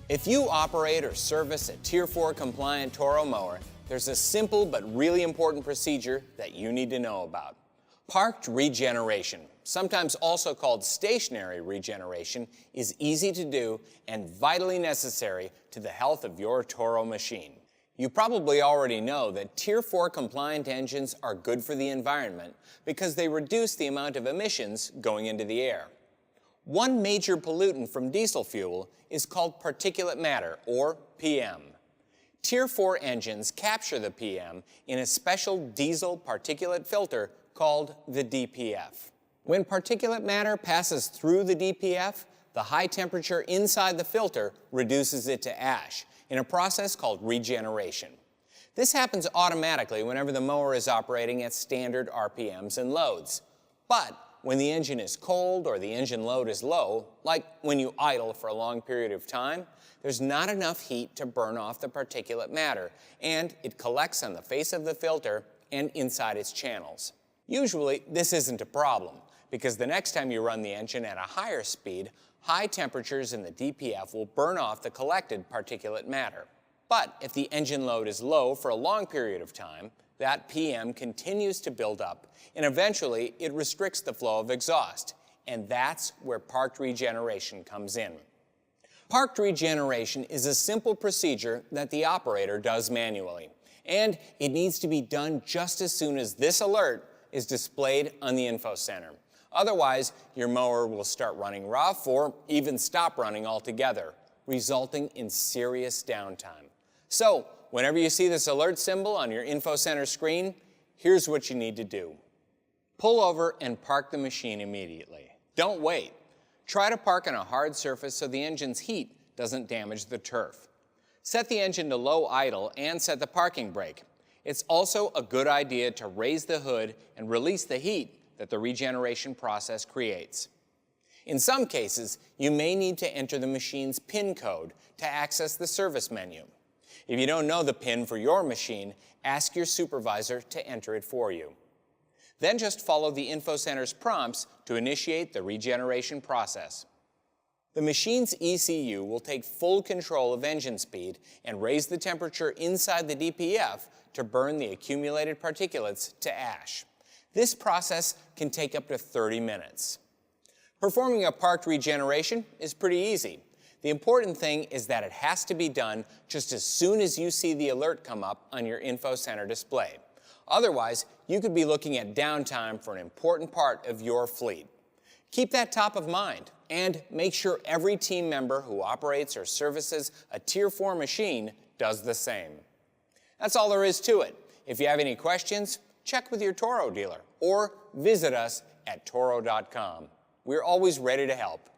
If you operate or service a Tier 4 compliant Toro mower, there's a simple but really important procedure that you need to know about. Parked regeneration, sometimes also called stationary regeneration, is easy to do and vitally necessary to the health of your Toro machine. You probably already know that Tier 4 compliant engines are good for the environment because they reduce the amount of emissions going into the air. One major pollutant from diesel fuel is called particulate matter, or PM. Tier 4 engines capture the PM in a special diesel particulate filter called the DPF. When particulate matter passes through the DPF, the high temperature inside the filter reduces it to ash in a process called regeneration. This happens automatically whenever the mower is operating at standard RPMs and loads. But when the engine is cold or the engine load is low, like when you idle for a long period of time, there's not enough heat to burn off the particulate matter, and it collects on the face of the filter and inside its channels. Usually, this isn't a problem, because the next time you run the engine at a higher speed, high temperatures in the DPF will burn off the collected particulate matter. But if the engine load is low for a long period of time, that PM continues to build up, and eventually it restricts the flow of exhaust, and that's where parked regeneration comes in. Parked regeneration is a simple procedure that the operator does manually, and it needs to be done just as soon as this alert is displayed on the info center. Otherwise, your mower will start running rough or even stop running altogether, resulting in serious downtime. So, whenever you see this alert symbol on your info center screen, here's what you need to do. Pull over and park the machine immediately. Don't wait. Try to park on a hard surface so the engine's heat doesn't damage the turf. Set the engine to low idle and set the parking brake. It's also a good idea to raise the hood and release the heat that the regeneration process creates. In some cases, you may need to enter the machine's PIN code to access the service menu. If you don't know the PIN for your machine, ask your supervisor to enter it for you. Then just follow the info center's prompts to initiate the regeneration process. The machine's ECU will take full control of engine speed and raise the temperature inside the DPF to burn the accumulated particulates to ash. This process can take up to 30 minutes. Performing a parked regeneration is pretty easy. The important thing is that it has to be done just as soon as you see the alert come up on your info center display. Otherwise, you could be looking at downtime for an important part of your fleet. Keep that top of mind and make sure every team member who operates or services a Tier 4 machine does the same. That's all there is to it. If you have any questions, check with your Toro dealer or visit us at toro.com. We're always ready to help.